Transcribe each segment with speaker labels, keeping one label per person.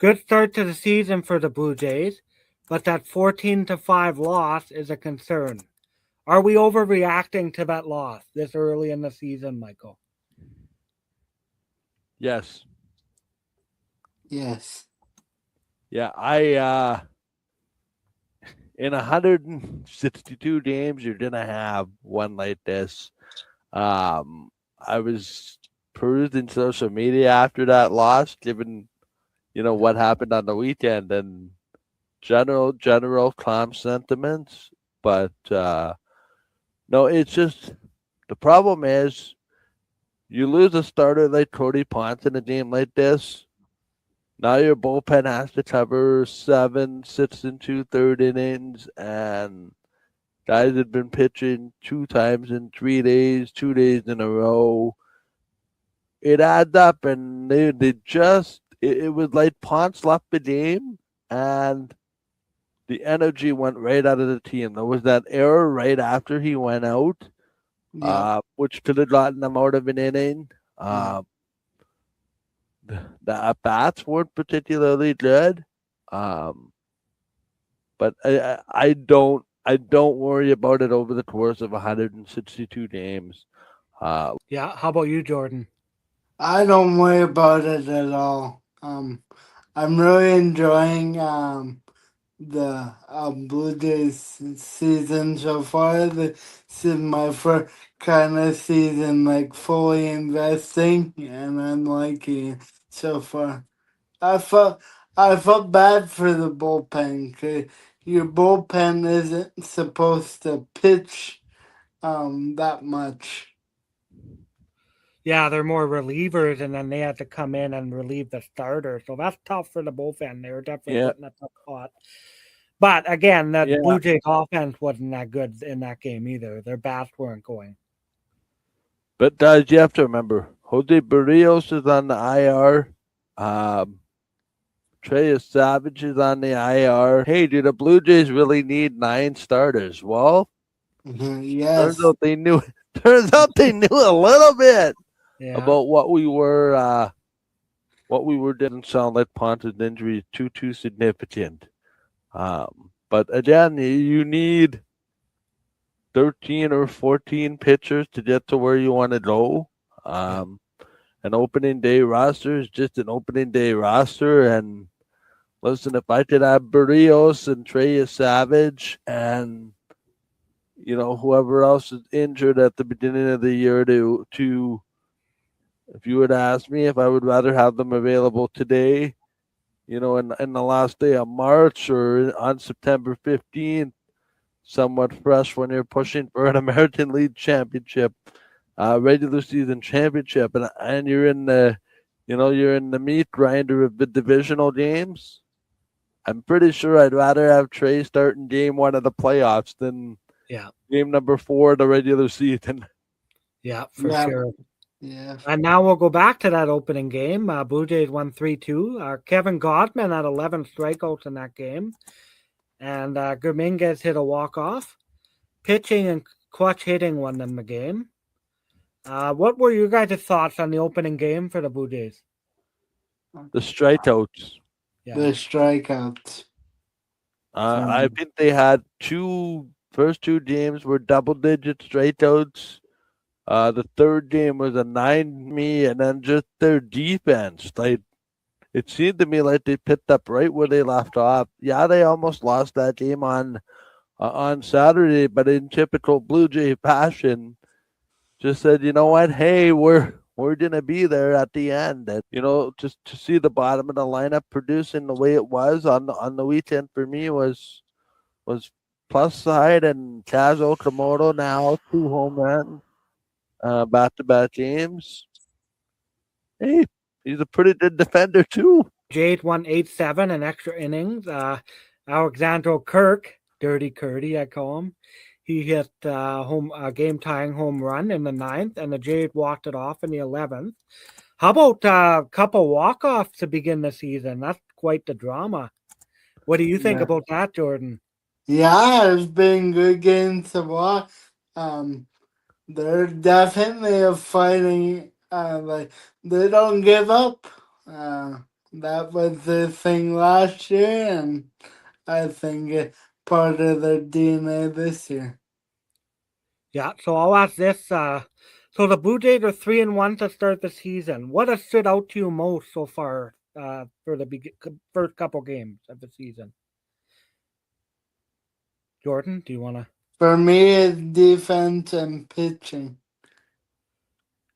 Speaker 1: Good start to the season for the Blue Jays, but that 14-5 loss is a concern. Are we overreacting to that loss this early in the season, Michael?
Speaker 2: Yes.
Speaker 3: Yes.
Speaker 2: Yeah, I in 162 games you're gonna have one like this. I was perusing social media after that loss, given what happened on the weekend, and general calm sentiments. But no, it's just the problem is you lose a starter like Cody Ponce in a game like this. Now your bullpen has to cover 7, 6 and 2/3 innings, and guys have been pitching 2 times in 3 days, 2 days in a row. It adds up, and they just it was like Ponce left the game, and the energy went right out of the team. There was that error right after he went out,
Speaker 3: Yeah.
Speaker 2: which could have gotten them out of an inning.
Speaker 3: Yeah.
Speaker 2: The at bats weren't particularly good, um, but I don't worry about it over the course of 162 games.
Speaker 1: Yeah, how about you, Jordan?
Speaker 3: I don't worry about it at all. I'm really enjoying the Blue Jays season so far. This is my first kind of season, like fully investing, and I'm liking it so far. I felt I felt bad for the bullpen because your bullpen isn't supposed to pitch that much.
Speaker 1: Yeah, they're more relievers, and then they had to come in and relieve the starter. So that's tough for the bullpen. They were definitely
Speaker 2: Yeah,
Speaker 1: put in a tough spot. But again, the
Speaker 2: yeah,
Speaker 1: Blue Jays offense wasn't that good in that game either. Their bats weren't going.
Speaker 2: but guys, you have to remember, Jose Barrios is on the IR. Um, Trey Savage is on the IR. Hey, do the Blue Jays really need 9 starters? Well, turns
Speaker 3: Yes.
Speaker 2: out they knew. Turns out they knew a little bit
Speaker 1: Yeah.
Speaker 2: about what we were didn't sound like Ponce's injury is too significant. But again, you need 13 or 14 pitchers to get to where you want to go.
Speaker 1: Yeah.
Speaker 2: Um, an opening day roster is just an opening day roster. And listen, if I could have Barrios and Trey Savage and whoever else is injured at the beginning of the year to if you would ask me if I would rather have them available today, in the last day of March or on September 15th, somewhat fresh when you're pushing for an American League championship, regular season championship, and you're in the meat grinder of the divisional games. I'm pretty sure I'd rather have Trey starting game one of the playoffs than
Speaker 1: Yeah.
Speaker 2: game number 4 of the regular season.
Speaker 1: Yeah, for
Speaker 3: Yeah.
Speaker 1: sure.
Speaker 3: Yeah.
Speaker 1: And now we'll go back to that opening game. Blue Jays won 3-2. Kevin Godman had 11 strikeouts in that game. And Dominguez hit a walk-off. Pitching and clutch hitting won them the game. What were your guys' thoughts on the opening game for the Blue Jays?
Speaker 2: The strikeouts.
Speaker 3: The
Speaker 1: Yeah.
Speaker 3: strikeouts.
Speaker 2: I think they had first two games were double digit strikeouts. The third game was a 9 me, and then just their defense. Like it seemed to me like they picked up right where they left off. Yeah, they almost lost that game on Saturday, but in typical Blue Jay fashion, just said, you know what? Hey, we're gonna be there at the end, and just to see the bottom of the lineup producing the way it was on the weekend for me was plus side, and Kaz Okamoto now 2 home runs, back to back games. Hey, he's a pretty good defender too.
Speaker 1: Jays won 8-7 in extra innings. Alexander Kirk, Dirty Curdy, I call him. He hit a game-tying home run in the 9th, and the Jays walked it off in the 11th. How about a couple walk-offs to begin the season? That's quite the drama. What do you think
Speaker 3: Yeah.
Speaker 1: about that, Jordan?
Speaker 3: Yeah, it's been good games to watch. Um, they're definitely a fighting. Like they don't give up. that was the thing last year, and I think it's part of their DNA this year.
Speaker 1: Yeah, so I'll ask this. So the Blue Jays are 3-1 to start the season. What has stood out to you most so far for the first couple games of the season? Jordan, do you want to?
Speaker 3: For me, it's defense and pitching.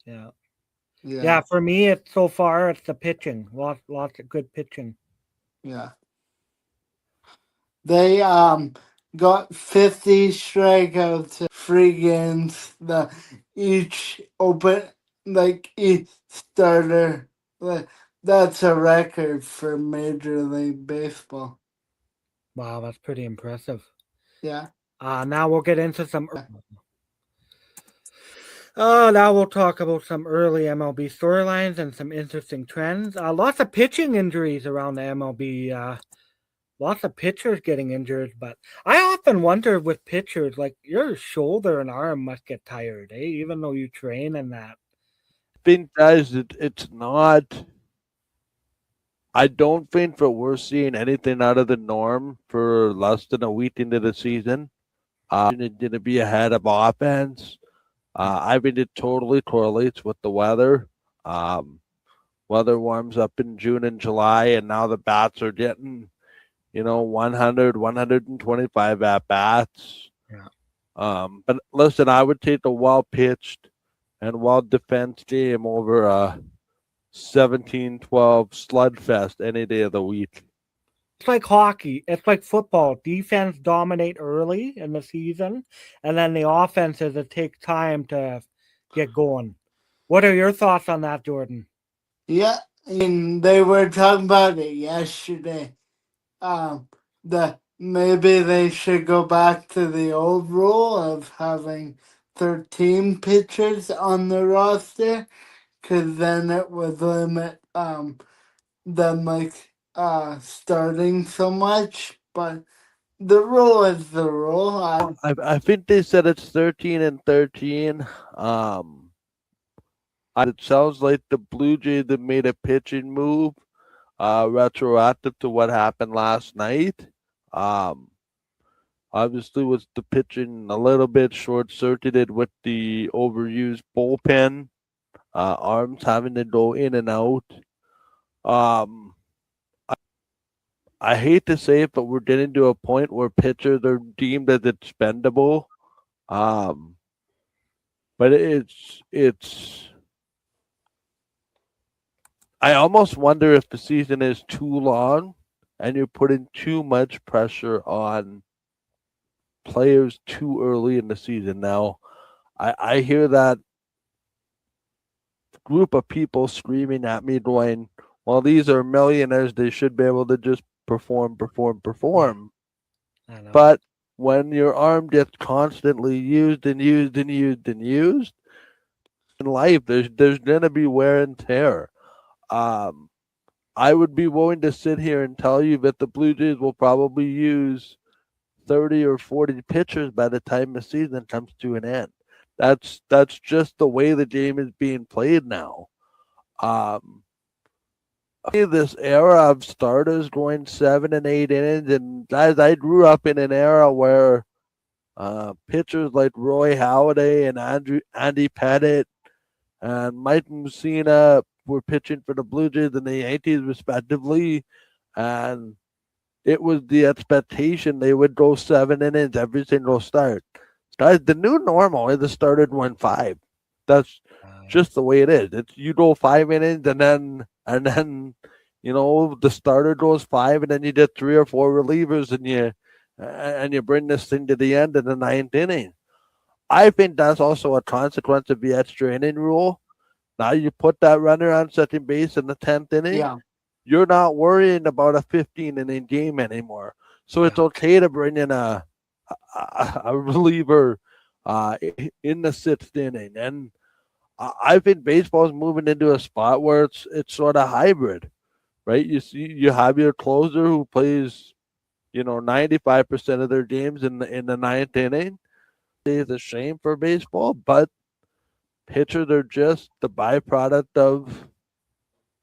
Speaker 1: Yeah.
Speaker 3: Yeah.
Speaker 1: Yeah, for me, it's so far it's the pitching. Lots of good pitching.
Speaker 3: Yeah. They got 50 strikeouts in 3 games. Each starter. That's a record for Major League Baseball.
Speaker 1: Wow, that's pretty impressive.
Speaker 3: Yeah.
Speaker 1: Now we'll get into some. Now we'll talk about some early MLB storylines and some interesting trends. Lots of pitching injuries around the MLB. Lots of pitchers getting injured, but I often wonder with pitchers, like your shoulder and arm must get tired, eh? Even though you train and that.
Speaker 2: I think, guys, it's not. I don't think that we're seeing anything out of the norm for less than a week into the season. It's going to be ahead of offense. I think it totally correlates with the weather. Weather warms up in June and July, and now the bats are getting, 100, 125 at bats.
Speaker 1: Yeah.
Speaker 2: But listen, I would take a well pitched and well defensed game over a 17-12 slugfest any day of the week.
Speaker 1: It's like hockey. It's like football. Defense dominate early in the season, and then the offenses it takes time to get going. What are your thoughts on that, Jordan?
Speaker 3: Yeah, and they were talking about it yesterday. That maybe they should go back to the old rule of having 13 pitchers on the roster, because then it would limit them starting so much. But the rule is the rule.
Speaker 2: I think they said it's 13 and 13. It sounds like the Blue Jays have made a pitching move, retroactive to what happened last night. Obviously, was the pitching a little bit short circuited with the overused bullpen, arms having to go in and out. I hate to say it, but we're getting to a point where pitchers are deemed as expendable. But it's. I almost wonder if the season is too long and you're putting too much pressure on players too early in the season. Now, I hear that group of people screaming at me going, well, these are millionaires. They should be able to just perform.
Speaker 1: I know.
Speaker 2: But when your arm gets constantly used and used and used and used in life, there's gonna be wear and tear. I would be willing to sit here and tell you that the Blue Jays will probably use 30 or 40 pitchers by the time the season comes to an end. That's just the way the game is being played now. This era of starters going 7 and 8 innings, and guys, I grew up in an era where pitchers like Roy Halladay and Andy Pettit and Mike Mussina were pitching for the Blue Jays and the Yankees respectively, and it was the expectation they would go 7 innings every single start. Guys, the new normal is the starter win 5. That's just the way it is. It's you go 5 innings and then the starter goes 5 and then you get 3 or 4 relievers and you bring this thing to the end in the 9th inning. I think that's also a consequence of the extra inning rule. Now you put that runner on second base in the 10th inning.
Speaker 3: Yeah.
Speaker 2: You're not worrying about a 15-inning game anymore. So it's okay to bring in a reliever in the 6th inning. And I think baseball is moving into a spot where it's sort of hybrid, right? You have your closer who plays, 95% of their games in the 9th inning. It's a shame for baseball, but pitchers are just the byproduct of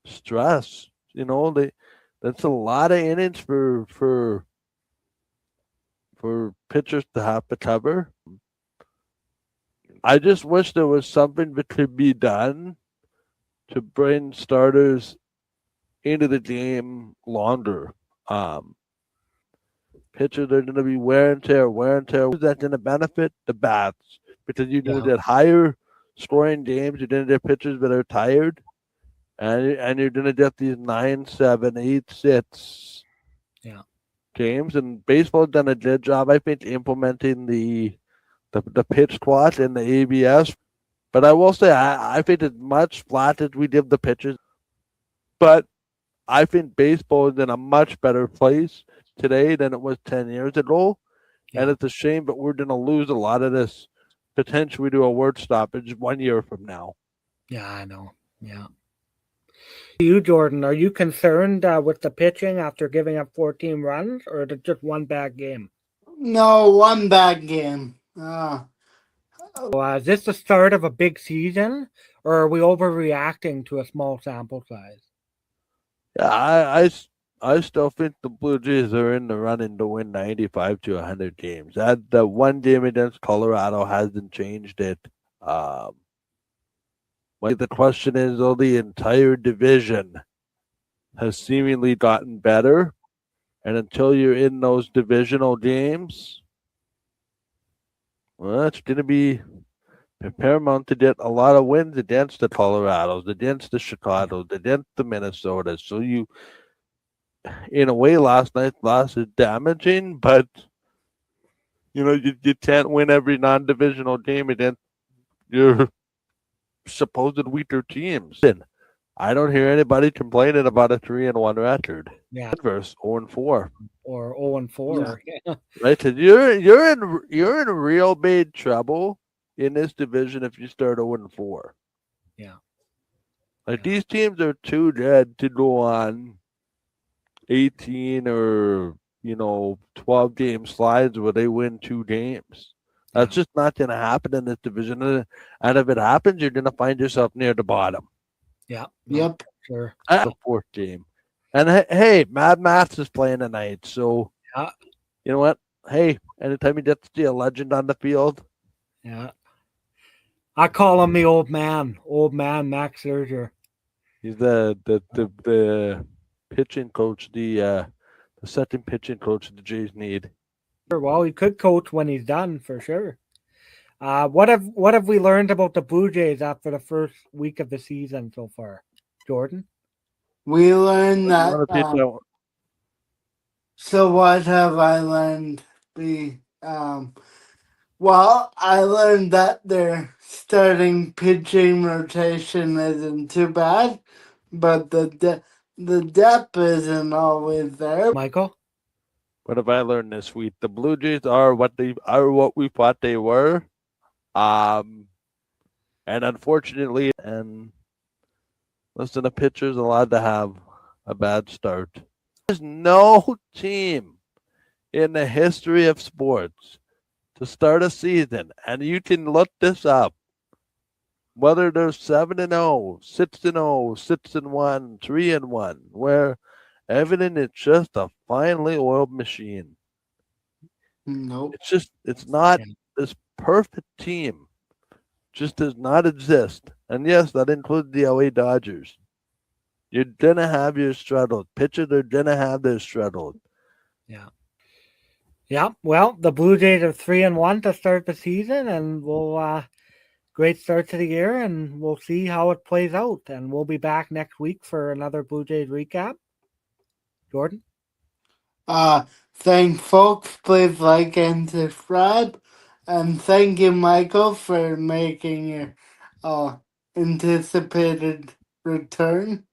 Speaker 2: stress. That's a lot of innings for pitchers to have to cover. I just wish there was something that could be done to bring starters into the game longer. Pitchers are going to be wear and tear, wear and tear. That's going to benefit the bats because you're going to get higher scoring games. You're going to get pitchers that are tired, and you're going to get these 9, 7, 8, 6 games. And baseball's done a good job, I think, implementing the pitch clock and the ABS. But I will say, I think as much flat as we give the pitchers, but I think baseball is in a much better place today than it was 10 years ago. Yeah. And it's a shame, but we're going to lose a lot of this potentially to a word stoppage 1 year from now.
Speaker 1: Yeah, I know. Yeah. You, Jordan, are you concerned with the pitching after giving up 14 runs, or is it just one bad game?
Speaker 3: No, one bad game.
Speaker 1: Is this the start of a big season, or are we overreacting to a small sample size?
Speaker 2: Yeah, I still think the Blue Jays are in the running to win 95 to 100 games. The one game against Colorado hasn't changed it. The question is, though, the entire division has seemingly gotten better, and until you're in those divisional games, well, it's going to be paramount to get a lot of wins against the Colorados, against the Chicago's, against the Minnesotas. So you, in a way, last night's loss is damaging, but you can't win every non-divisional game against your supposed weaker teams. I don't hear anybody complaining about a 3-1 record.
Speaker 1: Yeah,
Speaker 2: versus 0-4
Speaker 1: or 0-4.
Speaker 2: Yeah. Right, because you're in real big trouble in this division if you start 0-4.
Speaker 1: Yeah,
Speaker 2: these teams are too good to go on 18 or 12 game slides where they win 2 games. That's just not going to happen in this division. And if it happens, you're going to find yourself near the bottom.
Speaker 1: Yeah.
Speaker 3: Yep.
Speaker 1: Sure.
Speaker 2: The 4th game. And hey, Mad Maths is playing tonight. So, you know what? Hey, anytime you get to see a legend on the field.
Speaker 1: Yeah. I call him the old man Max Scherzer.
Speaker 2: He's the pitching coach, the second pitching coach the Jays need.
Speaker 1: Well, he could coach when he's done for sure. What have we learned about the Blue Jays after the first week of the season so far, Jordan?
Speaker 3: We learned that. So what have I learned? Well, I learned that their starting pitching rotation isn't too bad, but the depth isn't always there.
Speaker 1: Michael?
Speaker 2: What have I learned this week? The Blue Jays are what we thought they were. And unfortunately, listen, the pitcher's allowed to have a bad start. There's no team in the history of sports to start a season, and you can look this up, whether they're 7-0, 6-0, 6-1, 3-1, where everything is just a finely oiled machine.
Speaker 3: Nope.
Speaker 2: It's not this perfect team. Just does not exist. And yes, that includes the LA Dodgers. You're going to have your straddle. Pitchers are going to have their straddle.
Speaker 1: Yeah. Yeah. Well, the Blue Jays are 3-1 to start the season, and we'll great start to the year, and we'll see how it plays out. And we'll be back next week for another Blue Jays recap. Jordan?
Speaker 3: Thank folks. Please like and subscribe. And thank you, Michael, for making your anticipated return.